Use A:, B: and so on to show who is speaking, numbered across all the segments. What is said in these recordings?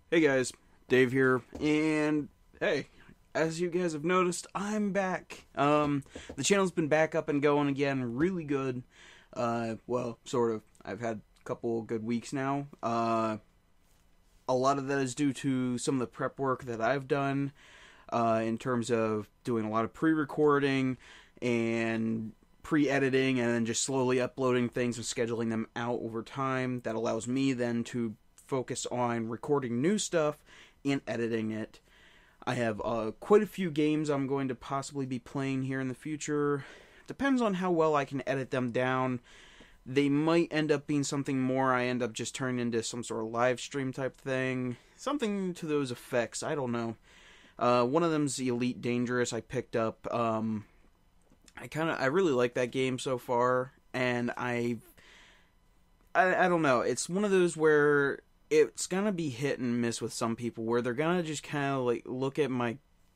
A: Hey guys, Dave here, and hey, as you guys have noticed, I'm back. The channel's been back up and going again, really good. Well, sort of. I've had a couple good weeks now. A lot of that is due to some of the prep work that I've done, in terms of doing a lot of pre-recording and pre-editing, and then just slowly uploading things and scheduling them out over time. That allows me then to focus on recording new stuff and editing it. I have quite a few games I'm going to possibly be playing here in the future. Depends on how well I can edit them down. They might end up being something more I end up just turning into some sort of live stream type thing. Something to those effects, I don't know. One of them's Elite Dangerous I picked up. I really like that game so far, and I don't know. It's one of those where it's gonna be hit and miss with some people, where they're gonna just kind of like look at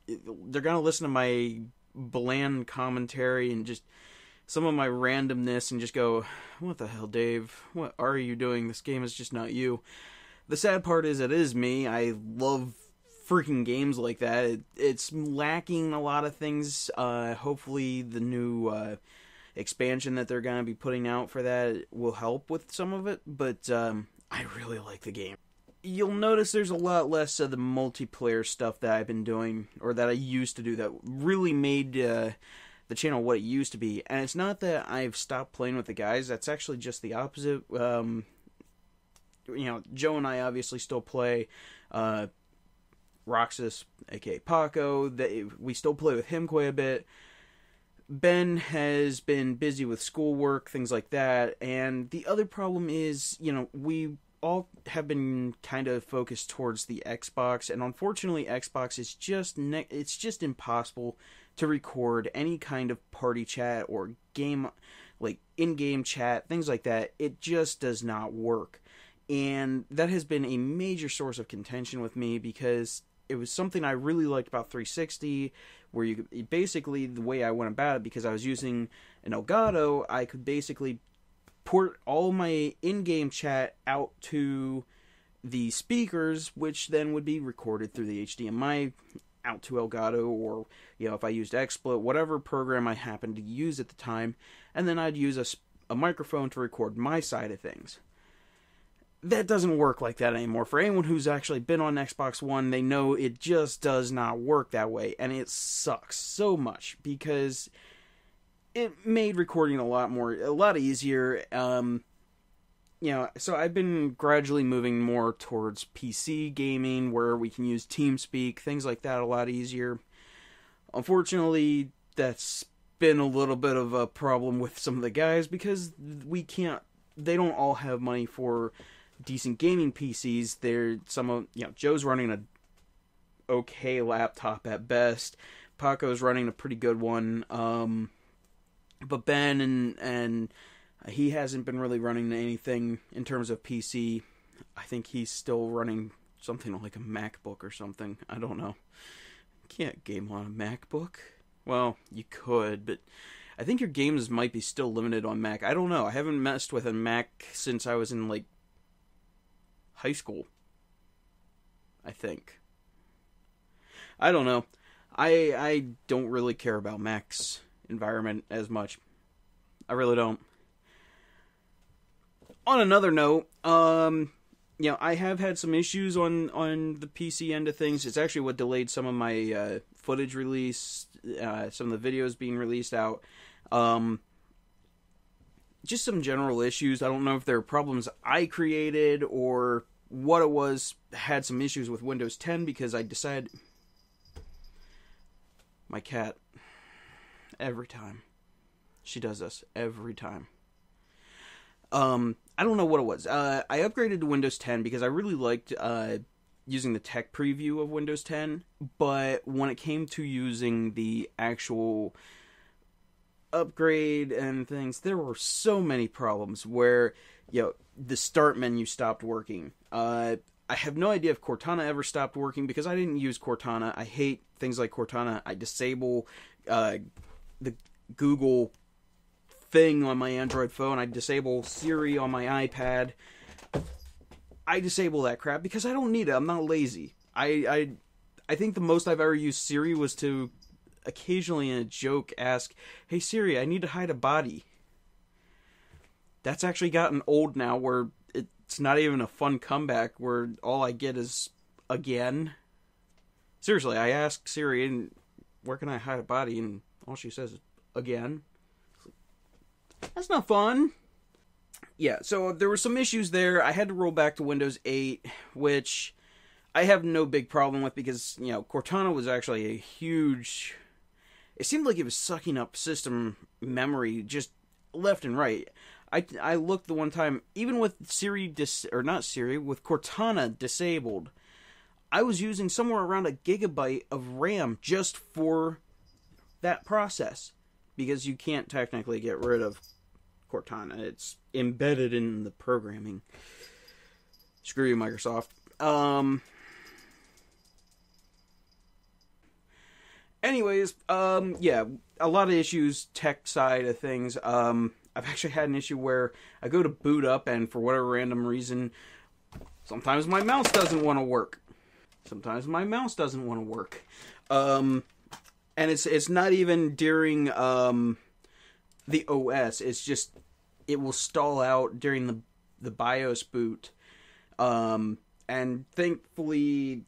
A: they're gonna listen to my bland commentary and just some of my randomness and just go, "What the hell, Dave? What are you doing? This game is just not you." The sad part is it is me. I love freaking games like that. It's lacking a lot of things. Hopefully the new expansion that they're gonna be putting out for that will help with some of it, but I really like the game. You'll notice there's a lot less of the multiplayer stuff that I've been doing, or that I used to do, that really made the channel what it used to be. And it's not that I've stopped playing with the guys, that's actually just the opposite. Joe and I obviously still play. Roxas, aka Paco, we still play with him quite a bit. Ben has been busy with schoolwork, things like that, and the other problem is, we all have been kind of focused towards the Xbox, and unfortunately Xbox is it's just impossible to record any kind of party chat or game, like in-game chat, things like that. It just does not work, and that has been a major source of contention with me, because it was something I really liked about 360, where basically, the way I went about it, because I was using an Elgato, I could basically port all my in-game chat out to the speakers, which then would be recorded through the HDMI out to Elgato, or if I used XSplit, whatever program I happened to use at the time, and then I'd use a microphone to record my side of things. That doesn't work like that anymore. For anyone who's actually been on Xbox One, they know it just does not work that way, and it sucks so much, because it made recording a lot easier. So I've been gradually moving more towards PC gaming, where we can use TeamSpeak, things like that, a lot easier. Unfortunately, that's been a little bit of a problem with some of the guys, because they don't all have money for decent gaming PCs. Joe's running a okay laptop at best. Paco's running a pretty good one. But Ben and he hasn't been really running anything in terms of PC. I think he's still running something like a MacBook or something. I don't know. Can't game on a MacBook. Well, you could, but I think your games might be still limited on Mac. I don't know. I haven't messed with a Mac since I was in high school, I think. I don't know. I don't really care about Mac's environment as much. I really don't. On another note, I have had some issues on the PC end of things. It's actually what delayed some of my footage release, some of the videos being released out. Just some general issues. I don't know if they're problems I created or what it was. Had some issues with Windows 10, because I decided... My cat. Every time. She does this. Every time. I don't know what it was. I upgraded to Windows 10 because I really liked using the tech preview of Windows 10, but when it came to using the actual upgrade and things, there were so many problems where, the start menu stopped working. I have no idea if Cortana ever stopped working, because I didn't use Cortana. I hate things like Cortana. I disable the Google thing on my Android phone. I disable Siri on my iPad. I disable that crap because I don't need it. I'm not lazy. I think the most I've ever used Siri was to occasionally in a joke ask, "Hey Siri, I need to hide a body." That's actually gotten old now where it's not even a fun comeback where all I get is again. Seriously, I ask Siri, and where can I hide a body? And all she says is again. That's not fun. Yeah, so there were some issues there. I had to roll back to Windows 8, which I have no big problem with because, Cortana was actually a huge... It seemed like it was sucking up system memory just left and right. I looked the one time, even with with Cortana disabled, I was using somewhere around a gigabyte of RAM just for that process. Because you can't technically get rid of Cortana. It's embedded in the programming. Screw you, Microsoft. Anyways, yeah, a lot of issues, tech side of things. I've actually had an issue where I go to boot up and for whatever random reason, sometimes my mouse doesn't want to work. And it's not even during the OS. It's just it will stall out during the BIOS boot. And thankfully,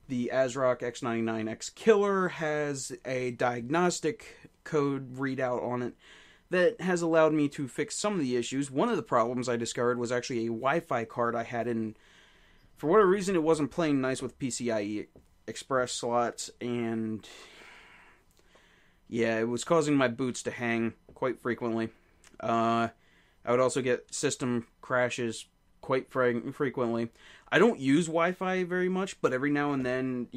A: the ASRock X99X Killer has a diagnostic code readout on it that has allowed me to fix some of the issues. One of the problems I discovered was actually a Wi-Fi card I had in. For whatever reason, it wasn't playing nice with PCIe Express slots, and yeah, it was causing my boots to hang quite frequently. I would also get system crashes quite frequently. I don't use Wi-Fi very much, but every now and then,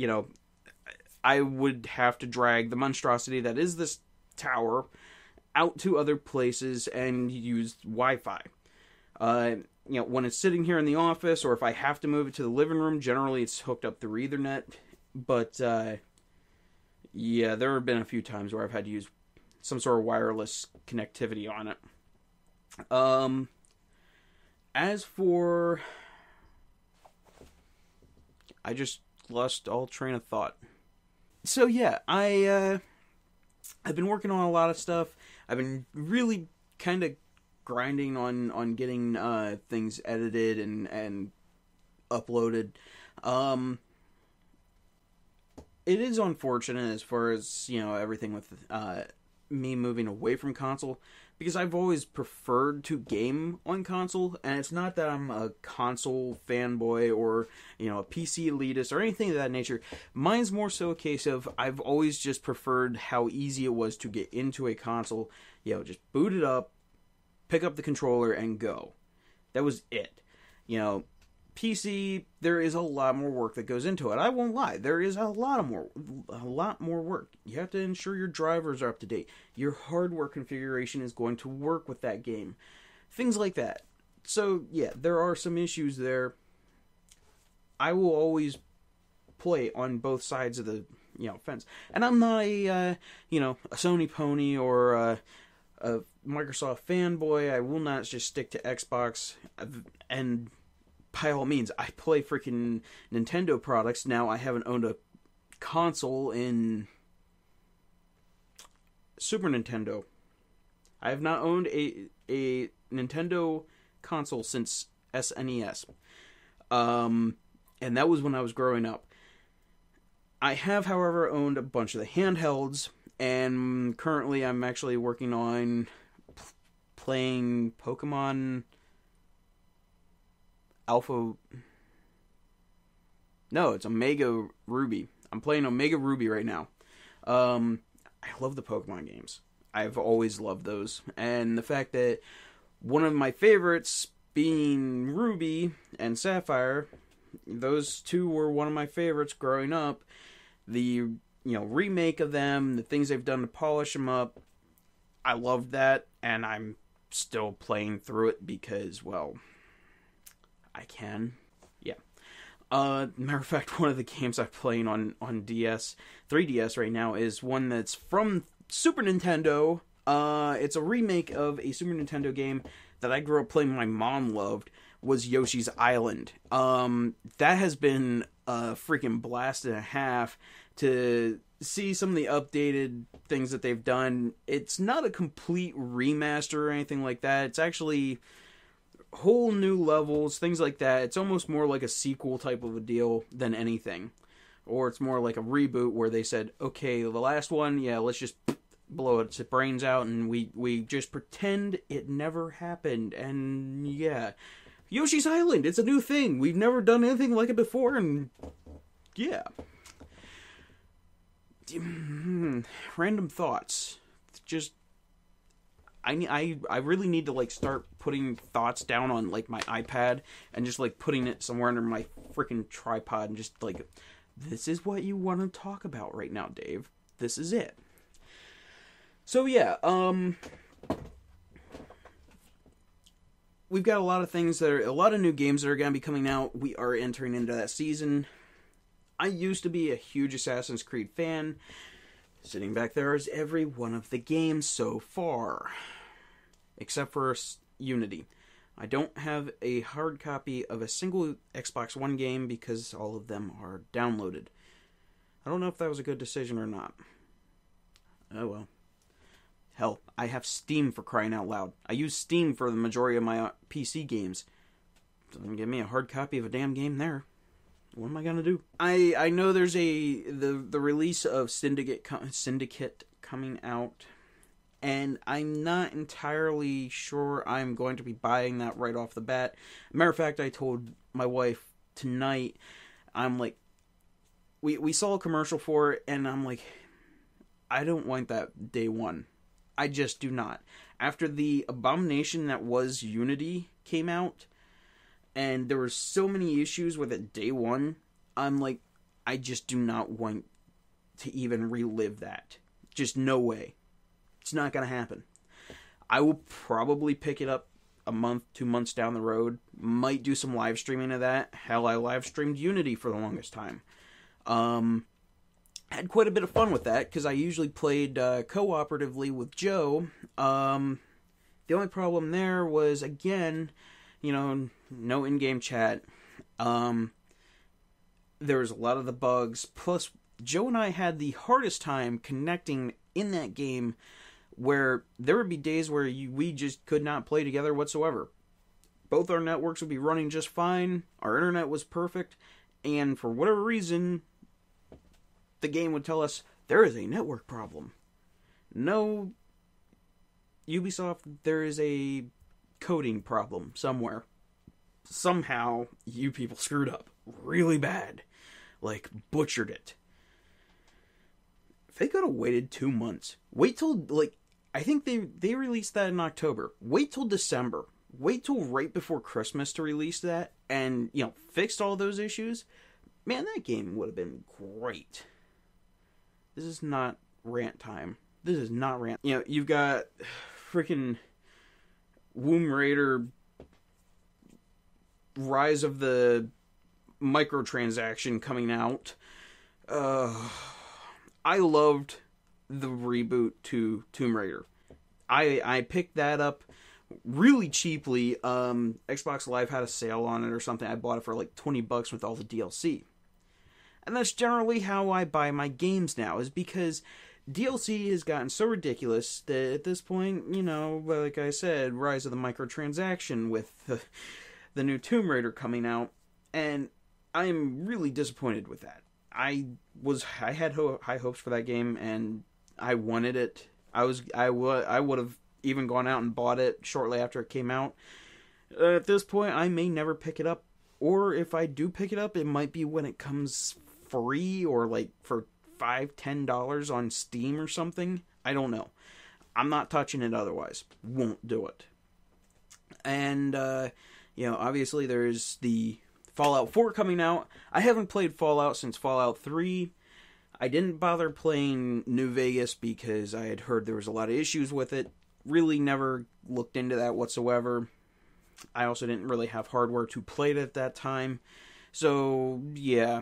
A: I would have to drag the monstrosity that is this tower out to other places and use Wi-Fi. When it's sitting here in the office, or if I have to move it to the living room, generally it's hooked up through Ethernet. But, yeah, there have been a few times where I've had to use some sort of wireless connectivity on it. As for... I just lost all train of thought. So yeah, I've been working on a lot of stuff. I've been really kind of grinding on getting things edited and uploaded. It is unfortunate as far as, everything with me moving away from console, because I've always preferred to game on console, and it's not that I'm a console fanboy or, a PC elitist or anything of that nature. Mine's more so a case of I've always just preferred how easy it was to get into a console, just boot it up, pick up the controller, and go. That was it. PC, there is a lot more work that goes into it. I won't lie. There is a lot more work. You have to ensure your drivers are up to date. Your hardware configuration is going to work with that game. Things like that. So, yeah, there are some issues there. I will always play on both sides of the, fence. And I'm not a Sony pony or a Microsoft fanboy. I will not just stick to Xbox. And by all means, I play freaking Nintendo products. Now, I haven't owned a console in Super Nintendo. I have not owned a Nintendo console since SNES. And that was when I was growing up. I have, however, owned a bunch of the handhelds, and currently I'm actually working on playing Pokemon Alpha... No, it's Omega Ruby. I'm playing Omega Ruby right now. I love the Pokemon games. I've always loved those. And the fact that one of my favorites being Ruby and Sapphire, those two were one of my favorites growing up. The, remake of them, the things they've done to polish them up, I loved that, and I'm still playing through it because, well, I can. Yeah. Matter of fact, one of the games I'm playing on 3DS right now is one that's from Super Nintendo. It's a remake of a Super Nintendo game that I grew up playing my mom loved, was Yoshi's Island. That has been a freaking blast and a half to see some of the updated things that they've done. It's not a complete remaster or anything like that. It's actually whole new levels, things like that. It's almost more like a sequel type of a deal than anything. Or it's more like a reboot where they said, okay, the last one, yeah, let's just blow its brains out and we just pretend it never happened. And yeah, Yoshi's Island, it's a new thing. We've never done anything like it before, and yeah. Random thoughts. Just I really need to like start putting thoughts down on like my iPad and just like putting it somewhere under my freaking tripod and just like, this is what you want to talk about right now, Dave. This is it. So yeah, we've got a lot of things a lot of new games that are going to be coming out. We are entering into that season. I used to be a huge Assassin's Creed fan. Sitting back there is every one of the games so far. Except for Unity. I don't have a hard copy of a single Xbox One game because all of them are downloaded. I don't know if that was a good decision or not. Oh well. Hell, I have Steam for crying out loud. I use Steam for the majority of my PC games. Doesn't give me a hard copy of a damn game there. What am I gonna do? I know there's the release of Syndicate coming out, and I'm not entirely sure I'm going to be buying that right off the bat. Matter of fact, I told my wife tonight, I'm like, we saw a commercial for it, and I'm like, I don't want that day one. I just do not. After the abomination that was Unity came out, and there were so many issues with it day one, I'm like, I just do not want to even relive that. Just no way. It's not going to happen. I will probably pick it up a month, 2 months down the road. Might do some live streaming of that. Hell, I live streamed Unity for the longest time. Had quite a bit of fun with that, because I usually played cooperatively with Joe. The only problem there was, again, no in-game chat. There was a lot of the bugs. Plus, Joe and I had the hardest time connecting in that game, where there would be days where we just could not play together whatsoever. Both our networks would be running just fine. Our internet was perfect. And for whatever reason, the game would tell us, there is a network problem. No, Ubisoft, there is a coding problem somewhere. Somehow, you people screwed up really bad. Like, butchered it. If they could have waited 2 months, wait till, I think they released that in October. Wait till December. Wait till right before Christmas to release that, and, fixed all those issues. Man, that game would have been great. This is not rant time. This is not rant. You've got freaking Womb Raider, Rise of the Microtransaction coming out. I loved the reboot to Tomb Raider. I picked that up really cheaply. Xbox Live had a sale on it or something. I bought it for like $20 with all the DLC. And that's generally how I buy my games now, is because DLC has gotten so ridiculous that at this point, like I said, Rise of the Microtransaction with the new Tomb Raider coming out, and I'm really disappointed with that. I had high hopes for that game, and I wanted it. I would have even gone out and bought it shortly after it came out. At this point, I may never pick it up, or if I do pick it up, it might be when it comes free or like for $5-10 on Steam or something. I don't know. I'm not touching it otherwise. Won't do it. And obviously there's the Fallout 4 coming out. I haven't played Fallout since Fallout 3. I didn't bother playing New Vegas because I had heard there was a lot of issues with it. Really never looked into that whatsoever. I also didn't really have hardware to play it at that time. So, yeah.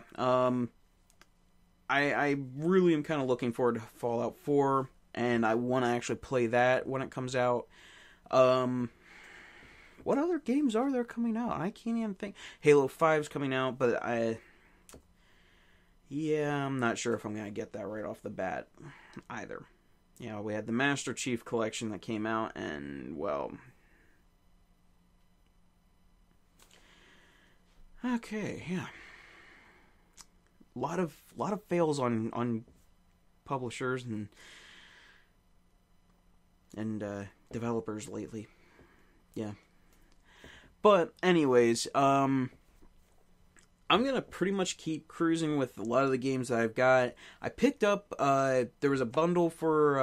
A: I really am kind of looking forward to Fallout 4, and I want to actually play that when it comes out. What what other games are there coming out? I can't even think. Halo 5's coming out, but I'm not sure if I'm going to get that right off the bat either. You know, we had the Master Chief Collection that came out, and, well... Okay, yeah. A lot of fails on publishers and developers lately. Yeah. But anyways, I'm gonna pretty much keep cruising with a lot of the games that I've got. I picked up there was a bundle for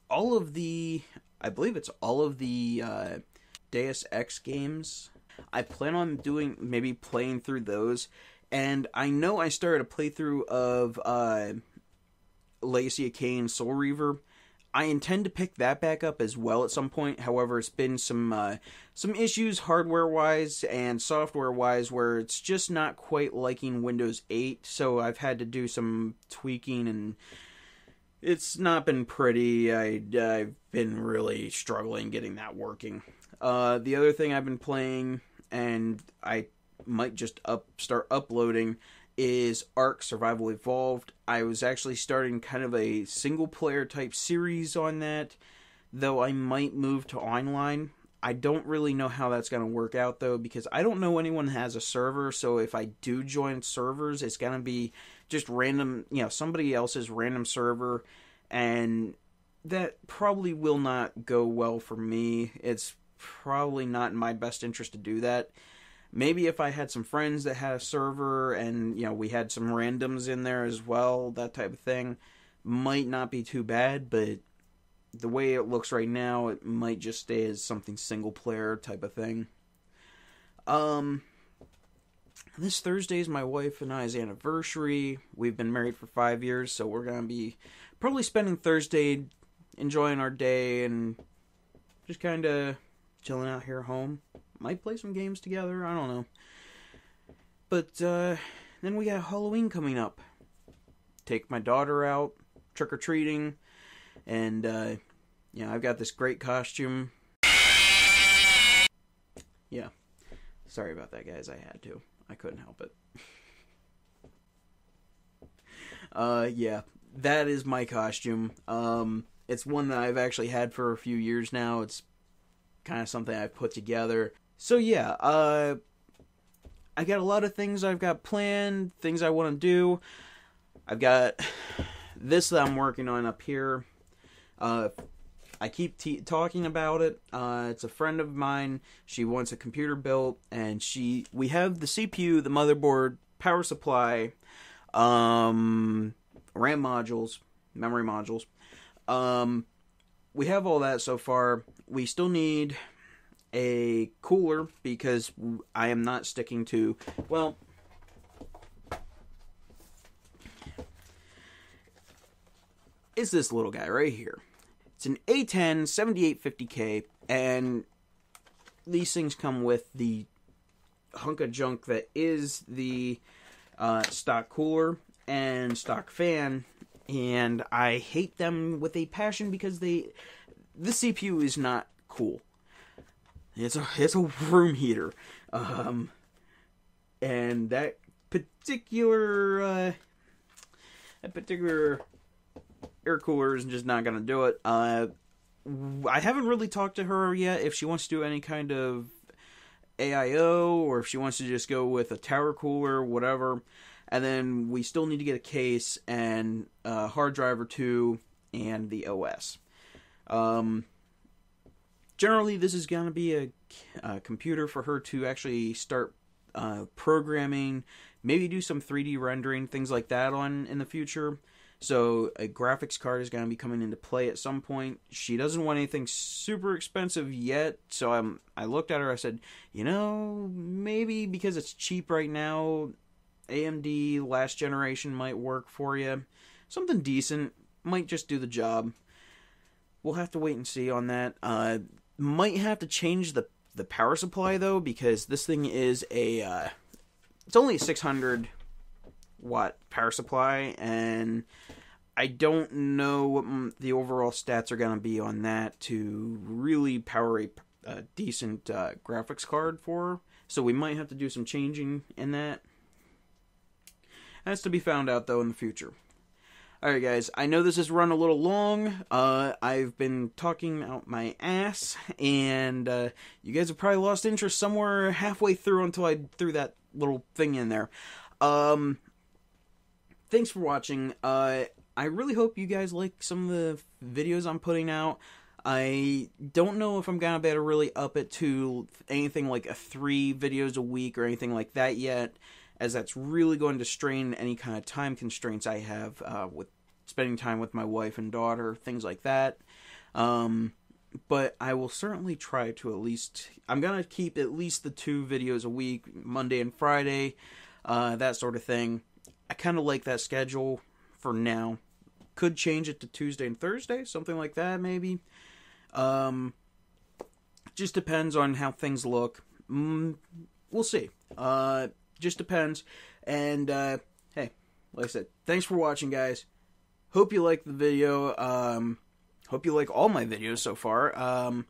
A: all of the, I believe it's all of the Deus Ex games. I plan on playing through those, and I know I started a playthrough of Legacy of Kain Soul Reaver. I intend to pick that back up as well at some point. However, it's been some issues hardware-wise and software-wise where it's just not quite liking Windows 8, so I've had to do some tweaking, and it's not been pretty. I've been really struggling getting that working. The other thing I've been playing, and I might just start uploading, is Ark Survival Evolved. I was actually starting kind of a single-player type series on that, though I might move to online. I don't really know how that's going to work out, though, because I don't know anyone has a server, so if I do join servers, it's going to be just random, somebody else's random server, and that probably will not go well for me. It's probably not in my best interest to do that. Maybe if I had some friends that had a server and, we had some randoms in there as well, that type of thing, might not be too bad, but the way it looks right now, it might just stay as something single player type of thing. This Thursday is my wife and I's anniversary. We've been married for 5 years, so we're going to be probably spending Thursday enjoying our day and just kind of chilling out here at home. Might play some games together, I don't know. But then we got Halloween coming up. Take my daughter out, trick-or-treating, and I've got this great costume. Yeah. Sorry about that, guys, I had to. I couldn't help it. Yeah, that is my costume. It's one that I've actually had for a few years now. It's kind of something I've put together. So yeah, I got a lot of things I've got planned, things I want to do. I've got this that I'm working on up here. I keep talking about it. It's a friend of mine. She wants a computer built, and we have the CPU, the motherboard, power supply, RAM modules, memory modules. We have all that so far. We still need a cooler because I am not sticking to, well, it's this little guy right here. It's an A10 7850K, and these things come with the hunk of junk that is the stock cooler and stock fan, and I hate them with a passion because the CPU is not cool. It's a room heater, and that particular air cooler is just not gonna do it. I haven't really talked to her yet if she wants to do any kind of AIO or if she wants to just go with a tower cooler, whatever. And then we still need to get a case and a hard drive or two and the OS. Generally, this is going to be a computer for her to actually start programming, maybe do some 3D rendering, things like that on in the future. So a graphics card is going to be coming into play at some point. She doesn't want anything super expensive yet, so I looked at her, I said, maybe because it's cheap right now, AMD last generation might work for you. Something decent, might just do the job. We'll have to wait and see on that. Might have to change the power supply, though, because this thing is it's only a 600 watt power supply, and I don't know what the overall stats are going to be on that to really power a decent graphics card for her, so we might have to do some changing in that. That's to be found out, though, in the future. Alright, guys, I know this has run a little long. I've been talking out my ass, and you guys have probably lost interest somewhere halfway through until I threw that little thing in there. Thanks for watching. I really hope you guys like some of the videos I'm putting out. I don't know if I'm gonna be able to really up it to anything like 3 videos a week or anything like that yet, as that's really going to strain any kind of time constraints I have with spending time with my wife and daughter, things like that. But I will certainly try to at least... I'm going to keep at least the 2 videos a week, Monday and Friday, that sort of thing. I kind of like that schedule for now. Could change it to Tuesday and Thursday, something like that, maybe. Just depends on how things look. We'll see. Just depends. And, hey, like I said, thanks for watching, guys. Hope you liked the video. Hope you like all my videos so far.